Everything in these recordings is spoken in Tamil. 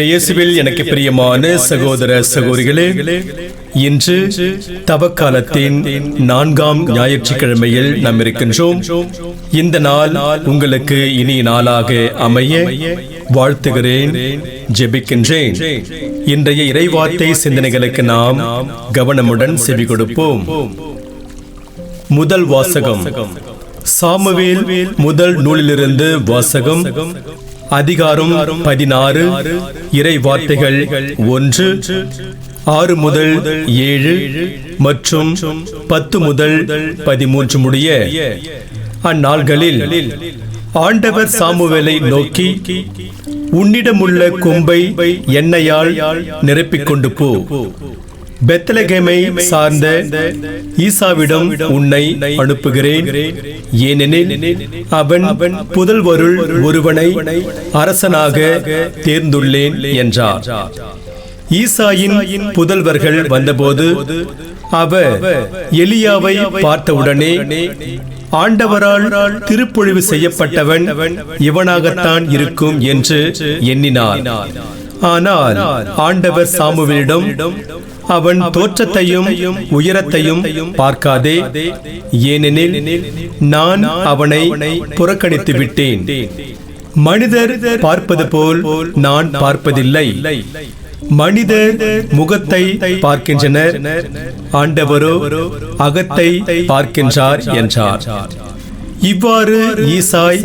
இயேசுவில் எனக்கு பிரியமான சகோதர சகோதரிகளே, இன்று தவக்காலத்தின் 4ஆம் ஞாயிற்றுக்கிழமையில் நாம் இருக்கின்றோம். இந்த நாள் உங்களுக்கு இனிய நாளாக அமைய வாழ்த்துகிறேன், ஜெபிக்கின்றேன். இன்றைய இறைவார்த்தை சிந்தனைகளுக்கு நாம் கவனமுடன் செவி கொடுப்போம். முதல் வாசகம் சாமுவேல் முதல் நூலிலிருந்து வாசகம். அதிகாரம் 16, இறை வார்த்தைகள் 1, 6 முதல் 7 மற்றும் 10 முதல் 13 முடிய. அந்நாள்களில் ஆண்டவர் சாமுவேலை நோக்கி, உன்னிடமுள்ள கொம்பை எண்ணெயால் நிரப்பிக்கொண்டு போ, பெத்லகேமை சார்ந்த ஈசாவிடம் உன்னை அனுப்புகிறேன், ஏனெனில் அவன் புதல்வருள் ஒருவனை அரசனாக தேர்ந்துள்ளேன் என்றார். ஈசாயின் புதல்வர்கள் வந்தபோது அவர் எலியாவை பார்த்தவுடனே, ஆண்டவரால் திருப்பொழிவு செய்யப்பட்டவன் இவனாகத்தான் இருக்கும் என்று எண்ணினார். ஆனால் ஆண்டவர் சாமுவேலிடம், அவன் தோற்றத்தையும் உயரத்தையும் பார்க்காதே, ஏனெனில் நான் அவனை புறக்கணித்து விட்டேன். மனிதர் பார்ப்பது போல் நான் பார்ப்பதில்லை. மனிதர் முகத்தை பார்க்கின்றனர், ஆண்டவரோ அகத்தை பார்க்கின்றார் என்றார். இவ்வாறு ஈசாய்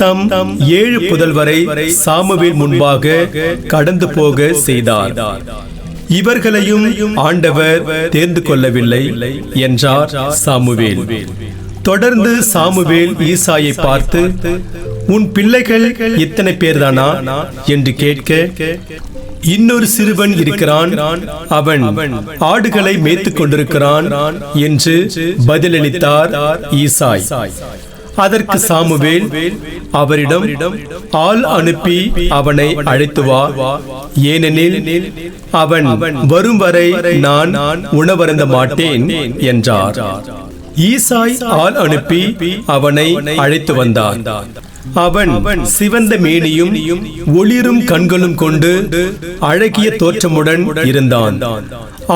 தம் 7 புதல்வரை சாமுவேல் முன்பாக கடந்து போக செய்தார். இவர்களையும் ஆண்டவர் தேர்ந்து கொள்ளவில்லை என்றார் சாமுவேல். தொடர்ந்து சாமுவேல் ஈசாயை பார்த்து, உன் பிள்ளைகள் இத்தனை பேர்தானா என்று கேட்க, இன்னொரு சிறுவன் இருக்கிறான், அவன் ஆடுகளை மேய்த்துக் கொண்டிருக்கிறான் என்று பதிலளித்தார் ஈசாய். அதற்கு சாமுவேல் அவரிடம், ஆள் அனுப்பி அவனை அழைத்து வா, ஏனெனில் அவன் வரும் வரை நான் உணவருந்த மாட்டேன் என்றார். ஈசாய் ஆள் அனுப்பி அவனை அழைத்து வந்தான். அவன் சிவந்த மேனியும் ஒளிரும் கண்களும் கொண்டு அழகிய தோற்றமுடன் இருந்தான்.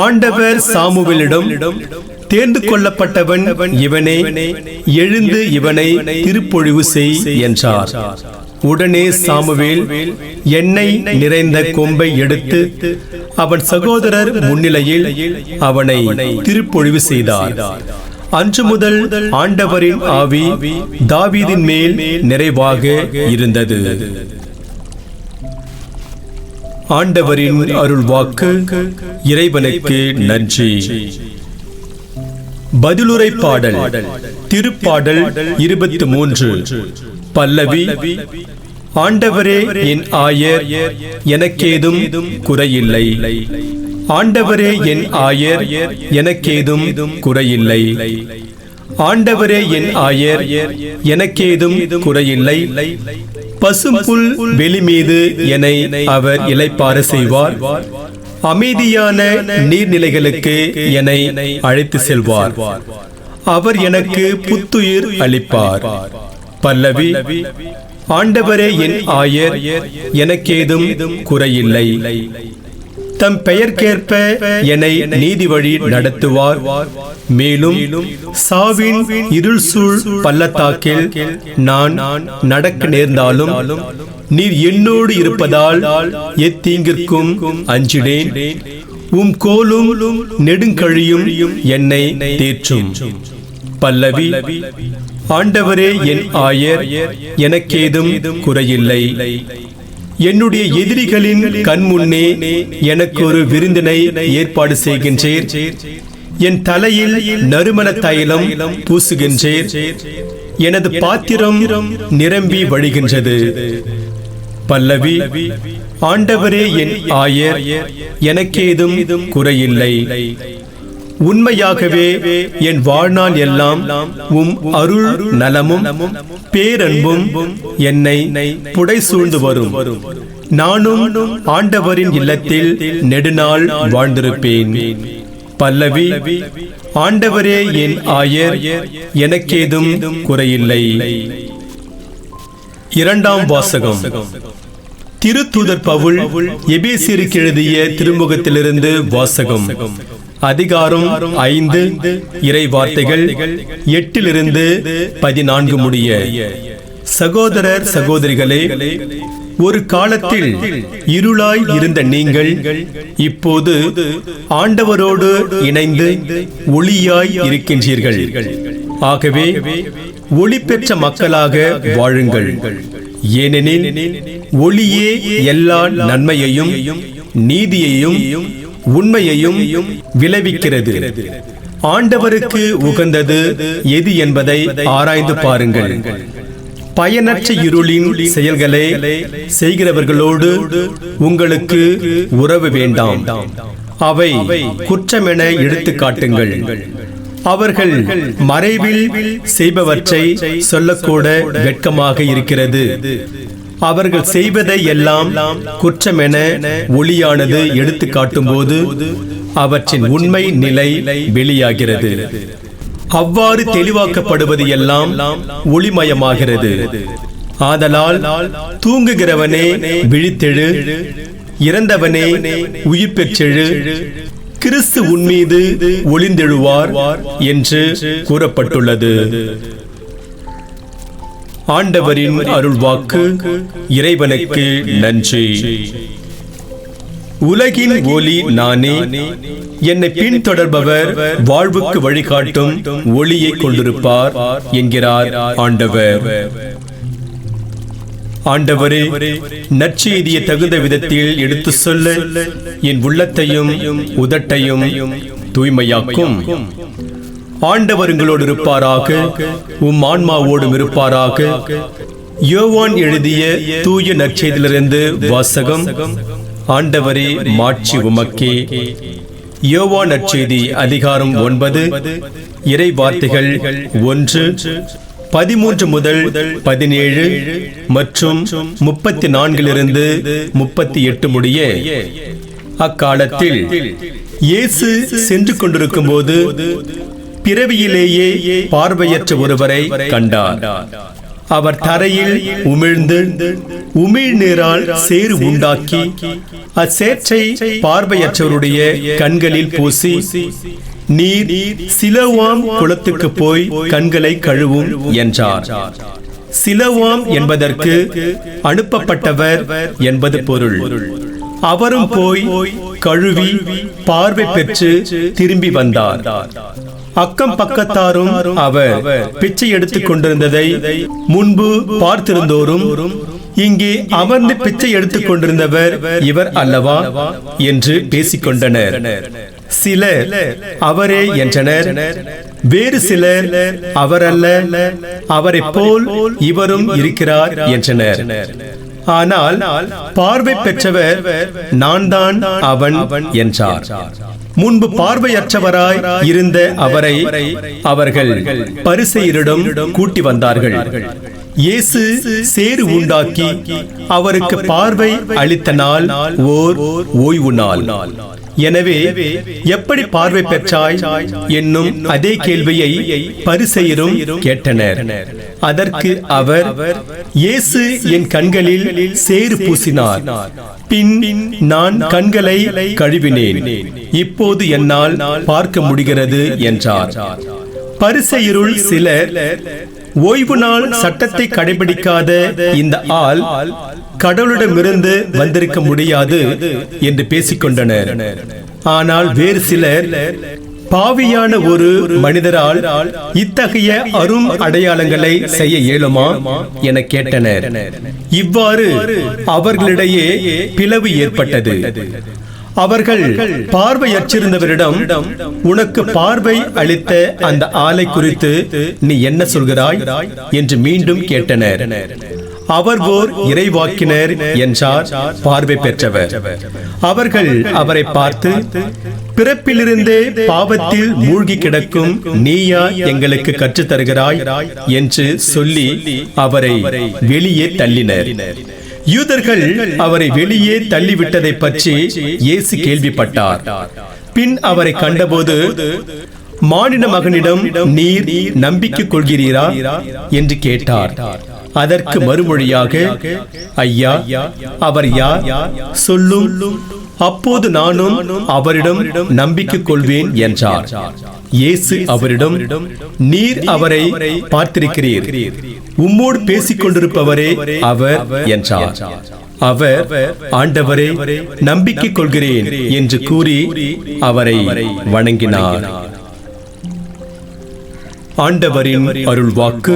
ஆண்டவர் சாமுவேலிடம், தேர்ந்து கொள்ளப்பட்டவன் இவனே, எழுந்து இவனை திருப்பொழிவு செய் என்றார். உடனே சாமுவேல் எண்ணெய் நிறைந்த கொம்பை எடுத்து அவன் சகோதரர் முன்னிலையில் அவனை திருப்பொழிவு செய்தார். அன்று முதல் ஆண்டவரின் ஆவி தாவீதின் மேல் நிறைவாக இருந்தது. ஆண்டவரின் அருள் வாக்கு. இறைவனுக்கு நன்றி. பதிலுரை பாடல். திருப்பாடல் 23. பல்லவி. ஆண்டவரே என் ஆயர், எனக்கேதும் குறையில்லை. ஆண்டவரே என் ஆயர், எனக்கேதும் குறையில்லை. ஆண்டவரே என் ஆயர், எனக்கேதும் குறையில்லை. பசும்புல் வெளி மீது என்னை அவர் இளைப்பாற செய்வார். அமைதியான நீர்நிலைகளுக்கு என்னை அழைத்து செல்வார். அவர் எனக்கு புத்துயிர் அளிப்பார். பல்லவி. ஆண்டவரே என் ஆயர், எனக்கேதும் குறையில்லை. தம் பெயர்க்கேற்ப என்னை நீதி வழி நடத்துவார். மேலும் சாவின் இருள் சூழ் பள்ளத்தாக்கில் நான் நடக்க நேர்ந்தாலும் நீர் என்னோடு இருப்பதால் எத்தீங்கிற்கும் அஞ்சிடேன். உம் கோலும் நெடுங்கழியும் என்னை தேற்றும். பல்லவி. ஆண்டவரே என் ஆயர், எனக்கேதும் குறையில்லை. என்னுடைய எதிரிகளின் கண்முன்னே எனக்கு ஒரு விருந்தினை ஏற்பாடு செய்கின்றேர். என் தலையில் நறுமண தைலம் பூசுகின்றேர். எனது பாத்திரம் நிரம்பி வழிகின்றது. பல்லவி. ஆண்டவரே என் ஆயர், எனக்கேதும் குறையில்லை. உண்மையாகவே என் வாழ்நாள் எல்லாம் உம் அருள் நலமும் பேரன்பும் என்னை புடை சூழ்ந்து வரும். நானும் ஆண்டவரின் இல்லத்தில் நெடுநாள் வாழ்ந்திருப்பேன். பல்லவி. ஆண்டவரே என் ஆயர், எனக்கேதும் குறையில்லை. இரண்டாம் வாசகம். திருத்தூதர் பவுல் எபேசியருக்கு எழுதிய திருமுகத்திலிருந்து வாசகம். அதிகாரம் 5, இறை வார்த்தைகள் 8-14 முடிய. சகோதரர் சகோதரிகளே, ஒரு காலத்தில் இருளாய் இருந்த நீங்கள் இப்போது ஆண்டவரோடு இணைந்து ஒளியாய் இருக்கின்றீர்கள். ஆகவே ஒளி பெற்ற மக்களாக வாழுங்கள். ஏனெனில் ஒளியே எல்லா நன்மையையும் நீதியையும் உண்மையையும் விளைவிக்கிறது. ஆண்டவருக்கு உகந்தது எது என்பதை ஆராய்ந்து பாருங்கள். பயனற்ற இருளின் செயல்களை செய்கிறவர்களோடு உங்களுக்கு உறவு வேண்டாம். அவை குற்றமென எடுத்து காட்டுங்கள். அவர்கள் மறைவில் செய்பவற்றை சொல்லக்கூட வெட்கமாக இருக்கிறது. அவர்கள் செய்வதை எல்லாம் குற்றமென ஒளியானது எடுத்து காட்டும் போது அவற்றின் உண்மை நிலை வெளியாகிறது. அவ்வாறு தெளிவாக்கப்படுவது எல்லாம் ஒளிமயமாகிறது. ஆதலால் தூங்குகிறவனே விழித்தெழு, இறந்தவனே உயிர் பெற்றெழு, கிறிஸ்து உன்மீது ஒளிந்தெழுவார் என்று கூறப்பட்டுள்ளது. ஆண்டவரின் அருள்வாக்கு. இறைவனுக்கு நன்றி. உலகின் ஒளி நானே. என்னை பின்தொடர்பவர் வாழ்வுக்கு வழிகாட்டும் ஒளியை கொண்டிருப்பார் என்கிறார் ஆண்டவர். ஆண்டவரே, நற்செய்தியை தகுந்த விதத்தில் எடுத்து சொல்ல என் உள்ளத்தையும் உதட்டையும் தூய்மையாக்கும். ஆண்டவர் உங்களோடு இருப்பாராக, உம் ஆன்மாவோடும் இருப்பாராக. யோவான் எழுதிய தூய நற்செய்தியிலிருந்து வாசகம். ஆண்டவரே, மாட்சி உமக்கே. யோவான் நற்செய்தி அதிகாரம் 9, இறை வார்த்தைகள் 1:13 முதல் 17 மற்றும் 34-38 முடிய. அக்காலத்தில் இயேசு சென்று கொண்டிருக்கும் போது பிறவியிலேயே பார்வையற்ற ஒருவரை கண்டார். அவர் தரையில் உமிழ்ந்து உமிழ்நீரால் சேறு உண்டாக்கி அச்சேற்றை பார்வையற்றவருடைய கண்களில் பூசி, நீர் சிலோவாம் குளத்துக்கு போய் கண்களை கழுவும் என்றார். சிலோவாம் என்பதற்கு அனுப்பப்பட்டவர் என்பது பொருள். அவரும் போய் கழுவி பார்வை பெற்று திரும்பி வந்தார். அக்கம் பக்கத்தாரும் அவர் பிச்சை எடுத்துக் கொண்டிருந்ததை முன்பு பார்த்திருந்தோரும், இங்கே அமர்ந்து பிச்சை எடுத்துக் கொண்டிருந்தவர் இவர் அல்லவா என்று பேசிக்கொண்டனர். சிலர் அவரே என்றனர். வேறு சிலர் அவரல்ல, அவரை போல் இவரும் இருக்கிறார் என்றனர். ஆனால் பார்வை பெற்றவர் நான் தான் அவன் என்றார். முன்பு பார்வையற்றவராய் இருந்த அவரை அவர்கள் பரிசேயரிடம் கூட்டி வந்தார்கள். இயேசு சேறு உண்டாக்கி அவருக்கு பார்வை அளித்த நாள் ஓர் ஓய்வு நாள். எனவே எப்படி பார்வை பெற்றாய் என்னும் அதே கேள்வியை பரிசேயரும் கேட்டனர். அதற்கு அவர், இயேசு என் கண்களில் சேறு பூசினார், பின் நான் கண்களை கழுவினேன், இப்போது என்னால் பார்க்க முடிகிறது என்றார். பரிசேயருள் சிலர், ஓய்வு நாள் சட்டத்தை கடைபிடிக்காத இந்த ஆள் கடவுளிடமிருந்து வந்திருக்க முடியாது என்று பேசிக்கொண்டனர். ஆனால் வேறு சிலர், பாவியான ஒரு மனிதரால் இத்தகைய அரும் அடையாளங்களை செய்ய இயலுமா என கேட்டனர். இவ்வாறு அவர்களிடையே பிளவு ஏற்பட்டது. அவர்கள் பார்வையற்றிருந்தவரிடம், உனக்கு பார்வை அளித்த அந்த ஆளை குறித்து நீ என்ன சொல்கிறாய் என்று மீண்டும் கேட்டனர். அவர் ஓர் இறைவாக்கினர் என்றார் பார்வை பெற்றவர். அவர்கள் அவரை பார்த்து, பிறப்பிலிருந்தே பாவத்தில் மூழ்கி கிடக்கும் நீயா எங்களுக்கு கற்றுத் தருகிறாய் என்று சொல்லி அவரை வெளியே தள்ளினர். யூதர்கள் அவரை வெளியே தள்ளிவிட்டதை பற்றி இயேசு கேள்விப்பட்டார். பின் அவரை கண்டபோது, மானிட மகனிடம் நீர் நம்பிக்கை கொள்கிறீரா என்று கேட்டார். அதற்கு மறுமொழியாக, ஐயா, அவர் யார் சொல்லும், அப்போது நானும் அவரிடம் நம்பிக்கை கொள்வேன் என்றார். இயேசு அவரிடம், நீர் அவரை பார்த்திருக்கிறீர், உம்மோடு பேசிக் கொண்டிருப்பவரே அவர் என்றார். அவர், ஆண்டவரே, நம்பிக்கை கொள்கிறேன் என்று கூறி அவரை வணங்கினார். ஆண்டவரின் அருள் வாக்கு.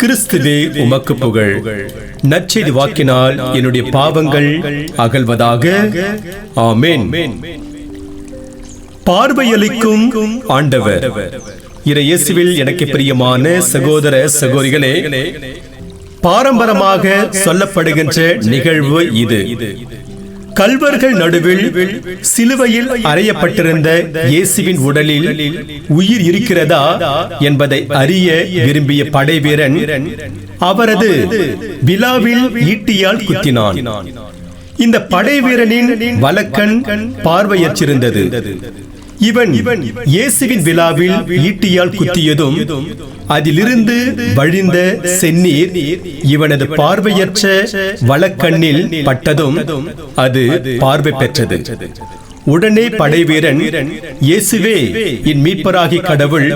கிறிஸ்துவே உமக்கு புகழ். நற்செய்தி வாக்கினால் என்னுடைய பாவங்கள் அகல்வதாக. ஆமென். பார்வையளிக்கும் ஆண்டவர். இயேசுவில் எனக்கு பிரியமான சகோதர சகோதரிகளே, பாரம்பரியமாக சொல்லப்படுகின்ற நிகழ்வு இது. கல்வர்கள் நடுவில் சிலுவையில் அறையப்பட்டிருந்த இயேசுவின் உடலில் உயிர் இருக்கிறதா என்பதை அறிய விரும்பிய படைவீரன் அவரது விலாவில் ஈட்டியால் குத்தினான். இந்த படைவீரனின் வலக்கண் பார்வையற்றிருந்தது. இவன் இயேசுவின் விலாவில் ஈட்டியால் குத்தியதும் அதிலிருந்து வழிந்த செந்நீர் இவனது பார்வையற்ற வலக்கண்ணில் பட்டதும் அது பார்வை பெற்றது. உடனே படைவீரன், இயேசுவே என் மீட்பராகி கடவுள்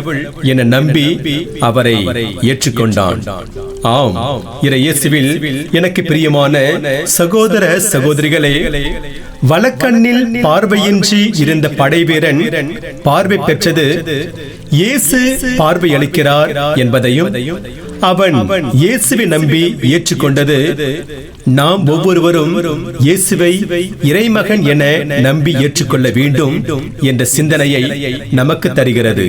என நம்பி அவரை ஏற்றுக்கொண்டான். ஆம், இயேசுவில் எனக்கு பிரியமான சகோதர சகோதரிகளே, வலக்கண்ணில் பார்வையின்றி இருந்த படைவீரன் பார்வை பெற்றது இயேசு பார்வை அளிக்கிறார் என்பதையும், அவன் இயேசுவை நம்பி ஏற்றுக்கொண்டது நாம் ஒவ்வொருவரும் இயேசுவை இறைமகன் என நம்பி ஏற்றுக்கொள்ள வேண்டும் என்ற சிந்தனையை நமக்கு தருகிறது.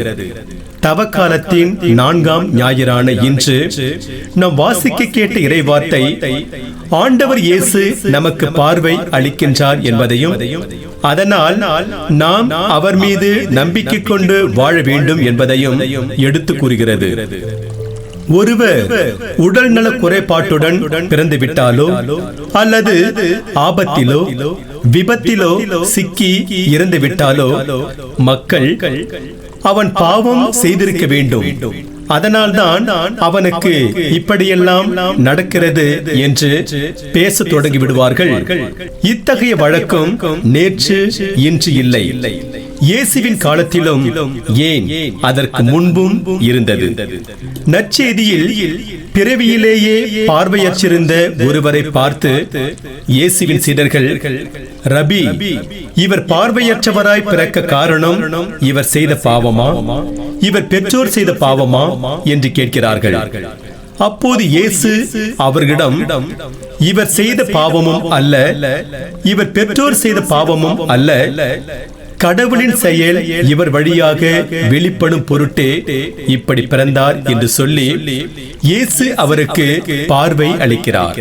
தவக்காலத்தின் 4ஆம் ஞாயிறான இன்று நாம் வாசிக்க கேட்ட இறைவார்த்தை ஆண்டவர் இயேசு நமக்கு பார்வை அளிக்கின்றார் என்பதையும், அதனால் நாம் அவர் மீது நம்பிக்கை கொண்டு வாழ வேண்டும் என்பதையும் எடுத்து கூறுகிறது. ஒருவர் உடல் நல குறைபாட்டுடன் பிறந்து விட்டாலோ அல்லது ஆபத்திலோ விபத்திலோ சிக்கி இறந்து விட்டாலோ மக்கள் அவன் பாவம் செய்திருக்க வேண்டும், அதனால்தான் அவனுக்கு இப்படியெல்லாம் நடக்கிறது என்று பேச தொடங்கி விடுவார்கள். இத்தகைய வழக்கம் நேற்று இன்று இல்லை, இயேசுவின் காலத்திலும் ஏன் அதற்கு முன்பும் இருந்தது. நற்செய்தியில் பிறவியிலேயே பார்வையற்றிருந்த ஒருவரை பார்த்து இயேசுவின் சீடர்கள், ரபி, இவர் பார்வையற்றவராய் பிறக்க காரணம் இவர் செய்த பாவமா, இவர் பெற்றோர் செய்த பாவமா என்று கேட்கிறார்கள். அப்போது இயேசு அவர்களிடம், இவர் செய்த பாவமும் அல்ல, இவர் பெற்றோர் செய்த பாவமும் அல்ல, கடவுளின் செயல் இவர் வழியாக வெளிப்படும் பொருட்டே இப்படி பிறந்தார் என்று சொல்லி இயேசு அவருக்கு பார்வை அளிக்கிறார்.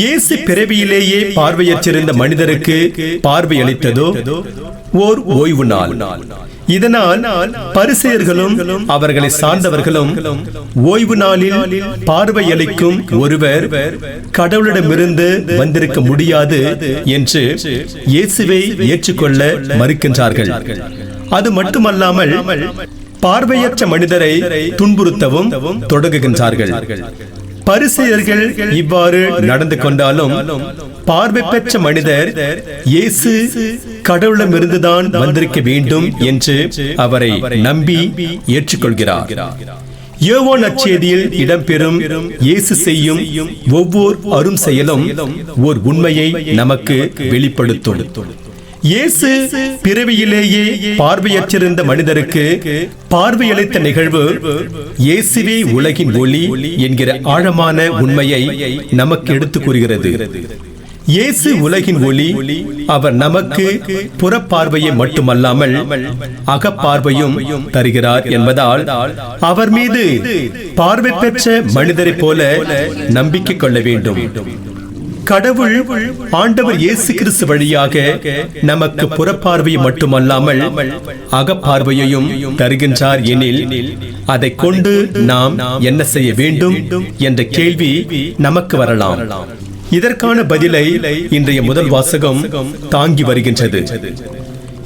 இயேசு பிறவியிலேயே பார்வையற்றிருந்த மனிதருக்கு பார்வை அளித்ததோ ஓர் ஓய்வு நாள். இதனால் பரிசேயர்களும் அவர்களை சார்ந்தவர்களும் ஓய்வு நாளில் பார்வையளிக்கும் ஒருவர் கடவுளிடமிருந்து வந்திருக்க முடியாது என்று இயேசுவை ஏற்றுக்கொள்ள மறுக்கின்றார்கள். அது மட்டுமல்லாமல் பார்வையற்ற மனிதரை துன்புறுத்தவும் தொடங்குகின்றார்கள். பரிசேயர்கள் இவ்வாறு நடந்து கொண்டாலும் பார்வை பெற்ற மனிதர் இயேசு கடவுளிடமிருந்துதான் வந்திருக்க வேண்டும் என்று அவரை நம்பி ஏற்றுக்கொள்கிறார். யோவான் நற்செய்தியில் இடம்பெறும் இயேசு செய்யும் ஒவ்வொரு அரும் செயலும் ஓர் உண்மையை நமக்கு வெளிப்படுத்தும். இயேசு பிறவியிலேயே பார்வையற்றிருந்த மனிதருக்கு பார்வையளித்த நிகழ்வு இயேசுவே உலகின் ஒளி என்கிற ஆழமான உண்மையை நமக்கு எடுத்து கூறுகிறது. இயேசு உலகின் ஒளி. அவர் நமக்கு புறப்பார்வையை மட்டுமல்லாமல் அகப்பார்வையும் தருகிறார் என்பதால் அவர் மீது பார்வை பெற்ற மனிதரை போல நம்பிக்கை கொள்ள வேண்டும். கடவுள் ஆண்டவர் இயேசு கிறிஸ்து வழியாக நமக்கு புறப்பார்வையை மட்டுமல்லாமல் அகப்பார்வையையும் தருகின்றார் எனில் அதை கொண்டு நாம் என்ன செய்ய வேண்டும் என்ற கேள்வி நமக்கு வரலாம். இதற்கான பதிலை இன்றைய முதல் வாசகம் தாங்கி வருகின்றது.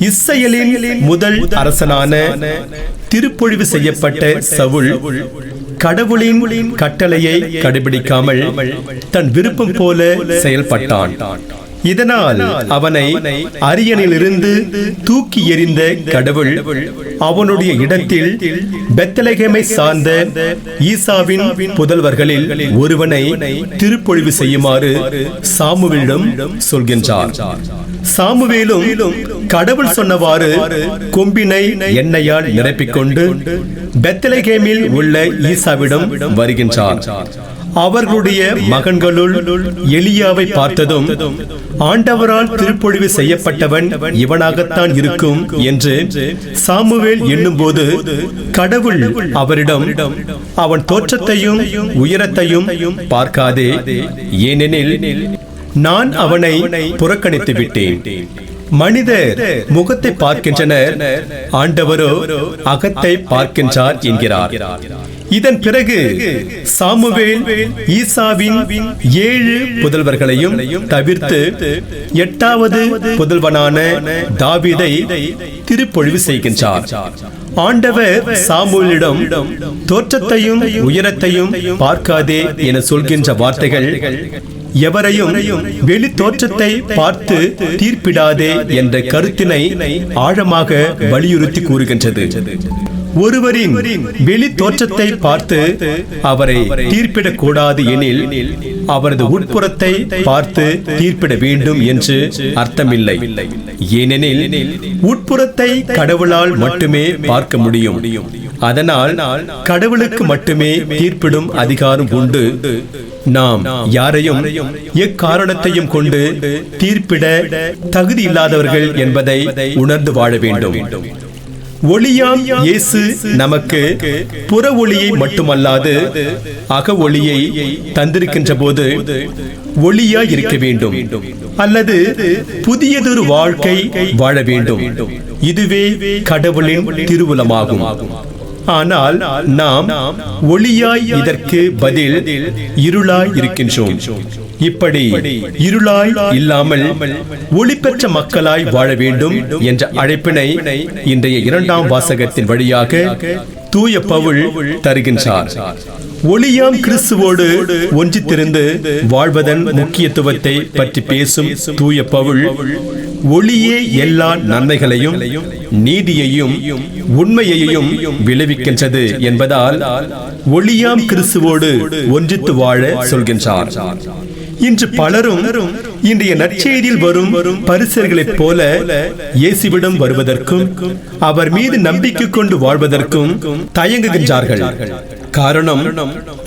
இஸ்ரவேலின் முதல் அரசனான திருப்பொழிவு செய்யப்பட்ட சவுல் கடவுளின் கட்டளையை கடைபிடிக்காமல் தன் விருப்பம் போல செயல்பட்டான். இதனால் அவனை அரியணையிலிருந்து தூக்கி எறிந்த கடவுள் அவனுடைய இடத்தில் பெத்லகேமை சார்ந்த ஈசாவின் புதல்வர்களில் ஒருவனை திருப்பொழிவு செய்யுமாறு சாமுவேலிடம் சொல்கின்றார். சாமுவேலும் கடவுள் சொன்னவாறு கொம்பினை எண்ணெயால் நிரப்பிக்கொண்டு பெத்லகேமில் உள்ள ஈசாவிடம் வருகின்றார். அவர்களுடைய மகன்களுள் எலியாவை பார்த்ததும் ஆண்டவரால் திருப்பொழிவு செய்யப்பட்டவன் இவனாகத்தான் இருக்கும் என்று சாமுவேல் எண்ணும்போது கடவுள் அவரிடம், அவன் தோற்றத்தையும் உயரத்தையும் பார்க்காதே, ஏனெனில் நான் அவனை புறக்கணித்து விட்டேன். மனிதர் முகத்தை பார்க்கின்றனர், ஆண்டவரோ அகத்தை பார்க்கின்றார் என்கிறார். இதன் பிறகு சாமுவேல் ஈசாவின் 7 புதல்வர்களையும் தவிர்த்து 8வது புதல்வனான தாவீதை திருப்பொழிவு செய்கின்றார். ஆண்டவர் சாமுவேலிடம் தோற்றத்தையும் உயரத்தையும் பார்க்காதே என சொல்கின்ற வார்த்தைகள் எவரையும் வெளி தோற்றத்தை பார்த்து தீர்ப்பிடாதே என்ற கருத்தினை ஆழமாக வலியுறுத்தி கூறுகின்றது. ஒருவரின் வெளி தோற்றத்தை பார்த்து அவரை தீர்ப்பிடக் கூடாது எனில் அவரது உட்புறத்தை பார்த்து தீர்ப்பிட வேண்டும் என்று அர்த்தமில்லை. ஏனெனில் உட்புறத்தை கடவுளால் மட்டுமே பார்க்க முடியும். அதனால் கடவுளுக்கு மட்டுமே தீர்ப்பிடும் அதிகாரம் உண்டு. நாம் யாரையும் எக்காரணத்தையும் கொண்டு தீர்ப்பிட தகுதி இல்லாதவர்கள் என்பதை உணர்ந்து வாழ வேண்டும். ஒளியாம் இயேசு நமக்கு புற ஒளியை மட்டுமல்லாது அக ஒளியை தந்திருக்கின்ற போது ஒளியாய் இருக்க வேண்டும், அல்லது புதியதொரு வாழ்க்கை வாழ வேண்டும். இதுவே கடவுளின் திருவுளமாகும். ஆனால் நாம் ஒளியாய் இதற்கு பதில் இருளாய் இருக்கின்றோம். இப்படி இருளாய் இல்லாமல் ஒளி பெற்ற மக்களாய் வாழ வேண்டும் என்ற அழைப்பினை இன்றைய 2ஆம் வாசகத்தின் வழியாக தூய பவுல் தருகின்றார். ஒளியாம் கிறிஸ்துவோடு ஒன்றித்திருந்து வாழ்வதன் முக்கியத்துவத்தை பற்றி பேசும் தூய பவுல், ஒளியே எல்லா நன்மைகளையும் நீதியையும் உண்மையையும் விளைவிக்கின்றது என்பதால் ஒளியாம் கிறிஸ்துவோடு ஒன்றித்து வாழ சொல்கின்றார். இன்று பலரும் இன்றைய நற்செய்தியில் வரும் பரிசேயர்களைப் போல இயேசுவிடம் வருவதற்கும் அவர் மீது நம்பிக்கை கொண்டு வாழ்வதற்கும் தயங்குகின்றார்கள். காரணம்,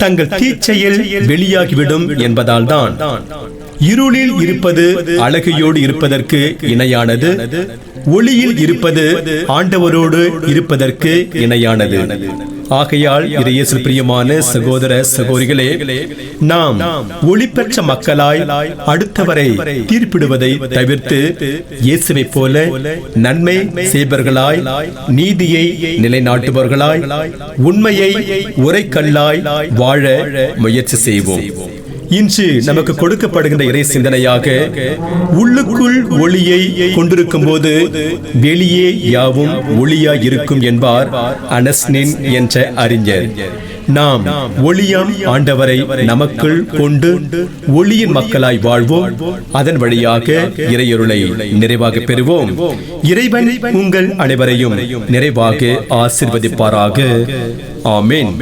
தங்கள் தீச்செயல் வெளியாகிவிடும் என்பதால் தான். இருளில் இருப்பது அழகையோடு இருப்பதற்கு இணையானது, ஒளியில் இருப்பது ஆண்டவரோடு இருப்பதற்கு இணையானது. ஆகையால் இறையேசுவில் பிரியமான சகோதர சகோதரிகளே, நாம் ஒளி பெற்ற மக்களாய் அடுத்தவரை தீர்ப்பிடுவதை தவிர்த்து இயேசுவை போல நன்மை செய்பவர்களாய், நீதியை நிலைநாட்டுபவர்களாய், உண்மையை உரைக்கல்லாய் வாழ முயற்சி செய்வோம். இன்று நமக்கு கொடுக்கப்படுகின்ற இறை சிந்தனையாக, உள்ளுக்குள் ஒளியை கொண்டிருக்கும் போது வெளியே யாவும் ஒளியாய் இருக்கும் என்பார் அனஸ்னின் என்ற அறிஞர். நாம் ஒளியாம் ஆண்டவரை நமக்குள் கொண்டு ஒளியின் மக்களாய் வாழ்வோம். அதன் வழியாக இறையருளை நிறைவாக பெறுவோம். இறைவன் உங்கள் அனைவரையும் நிறைவாக ஆசீர்வதிப்பாராக. ஆமென்.